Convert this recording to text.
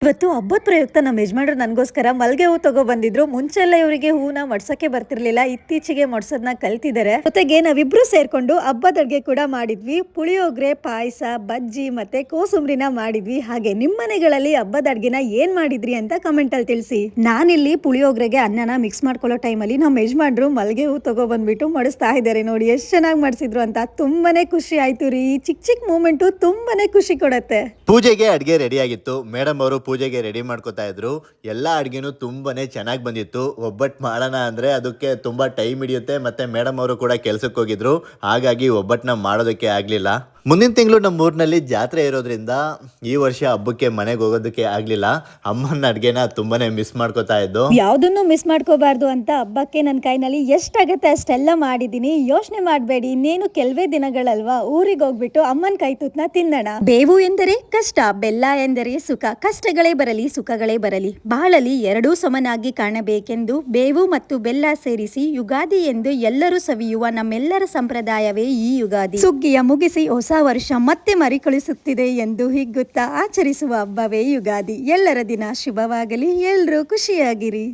ಇವತ್ತು ಹಬ್ಬದ ಪ್ರಯುಕ್ತ ನಮ್ಮ ಯಜಮಾನ್ರು ನನಗೋಸ್ಕರ ಮಲ್ಗೆ ಹೂ ತಗೋ ಬಂದಿದ್ರು. ಮುಂಚೆ ಎಲ್ಲ ಇವರಿಗೆ ಹೂನ ಮಡ್ಸಕ್ಕೆ ಬರ್ತಿರ್ಲಿಲ್ಲ, ಇತ್ತೀಚೆಗೆ ಮಡ್ಸೋದನ್ನ ಕಲ್ತಿದ್ದಾರೆ. ಜೊತೆಗೆ ನಾವಿಬ್ರು ಸೇರ್ಕೊಂಡು ಹಬ್ಬದ ಅಡ್ಗೆ ಕೂಡ ಮಾಡಿದ್ವಿ. ಪುಳಿಯೋಗರೆ, ಪಾಯಸ, ಬಜ್ಜಿ ಮತ್ತೆ ಕೋಸುಂಬ್ರಿನ ಮಾಡಿದ್ವಿ. ಹಾಗೆ ನಿಮ್ಮ ಮನೆಗಳಲ್ಲಿ ಹಬ್ಬದ ಅಡ್ಗೆನ ಏನ್ ಮಾಡಿದ್ರಿ ಅಂತ ಕಮೆಂಟ್ ಅಲ್ಲಿ ತಿಳಿಸಿ. ನಾನಿಲ್ಲಿ ಪುಳಿಯೋಗರೆಗೆ ಅನ್ನನ ಮಿಕ್ಸ್ ಮಾಡ್ಕೊಳ್ಳೋ ಟೈಮಲ್ಲಿ ನಮ್ಮ ಯಜಮಾನ್ರು ಮಲ್ಗೆ ಹೂ ತಗೋ ಬಂದ್ಬಿಟ್ಟು ಮಡಿಸ್ತಾ ಇದ್ದಾರೆ. ನೋಡಿ ಎಷ್ಟು ಚೆನ್ನಾಗಿ ಮಾಡಿಸಿದ್ರು ಅಂತ. ತುಂಬಾನೇ ಖುಷಿ ಆಯ್ತು ರೀ. ಈ ಚಿಕ್ಕ ಚಿಕ್ಕ ಮೂಮೆಂಟು ತುಂಬಾನೇ ಖುಷಿ ಕೊಡುತ್ತೆ. ಪೂಜೆಗೆ ಅಡುಗೆ ರೆಡಿ ಆಗಿತ್ತು. ಮೇಡಮ್ ಅವರು ಪೂಜೆಗೆ ರೆಡಿ ಮಾಡ್ಕೋತಾ ಇದ್ರು. ಎಲ್ಲ ಅಡುಗೆನೂ ತುಂಬಾನೇ ಚೆನ್ನಾಗಿ ಬಂದಿತ್ತು. ಒಬ್ಬಟ್ಟು ಮಾಡೋಣ ಅಂದರೆ ಅದಕ್ಕೆ ತುಂಬ ಟೈಮ್ ಹಿಡಿಯುತ್ತೆ. ಮತ್ತು ಮೇಡಮ್ ಅವರು ಕೂಡ ಕೆಲಸಕ್ಕೆ ಹೋಗಿದ್ರು, ಹಾಗಾಗಿ ಒಬ್ಬಟ್ಟನ್ನ ಮಾಡೋದಕ್ಕೆ ಆಗಲಿಲ್ಲ. ಮುಂದಿನ ತಿಂಗಳು ನಮ್ಮ ಊರಿನಲ್ಲಿ ಜಾತ್ರೆ ಇರೋದ್ರಿಂದ ಈ ವರ್ಷ ಹಬ್ಬಕ್ಕೆ ಮನೆಗೆ ಹೋಗೋದಕ್ಕೆ ಆಗಲಿಲ್ಲ. ಅಮ್ಮನ ಅಡುಗೆನ ತುಂಬಾನೇ ಮಿಸ್ ಮಾಡ್ಕೋತಾ ಇದ್ದು. ಯಾವುದನ್ನು ಮಿಸ್ ಮಾಡ್ಕೋಬಾರ್ದು ಅಂತ ಹಬ್ಬಕ್ಕೆ ನನ್ನ ಕೈನಲ್ಲಿ ಎಷ್ಟಾಗತ್ತೆ ಅಷ್ಟೆಲ್ಲ ಮಾಡಿದ್ದೀನಿ. ಯೋಚನೆ ಮಾಡಬೇಡಿ, ಇನ್ನೇನು ಕೆಲವೇ ದಿನಗಳಲ್ವಾ ಊರಿಗೆ ಹೋಗ್ಬಿಟ್ಟು ಅಮ್ಮನ ಕೈ ತುತ್ತನ್ನ ತಿನ್ನೋಣ. ಬೇವು ಎಂದರೆ ಕಷ್ಟ, ಬೆಲ್ಲ ಎಂದರೆ ಸುಖ. ಕಷ್ಟಗಳೇ ಬರಲಿ ಸುಖಗಳೇ ಬರಲಿ, ಬಾಳಲಿ ಎರಡೂ ಸಮನಾಗಿ ಕಾಣಬೇಕೆಂದು ಬೇವು ಮತ್ತು ಬೆಲ್ಲ ಸೇರಿಸಿ ಯುಗಾದಿ ಎಂದು ಎಲ್ಲರೂ ಸವಿಯುವ ನಮ್ಮೆಲ್ಲರ ಸಂಪ್ರದಾಯವೇ ಈ ಯುಗಾದಿ. ಸುಗ್ಗಿಯ ಮುಗಿಸಿ ಹೊಸ ವರ್ಷ ಮತ್ತೆ ಮರಿಕಳಿಸುತ್ತಿದೆ ಎಂದು ಹಿಗ್ಗುತ್ತಾ ಆಚರಿಸುವ ಹಬ್ಬವೇ ಯುಗಾದಿ. ಎಲ್ಲರ ದಿನ ಶುಭವಾಗಲಿ, ಎಲ್ಲರೂ ಖುಷಿಯಾಗಿರಿ.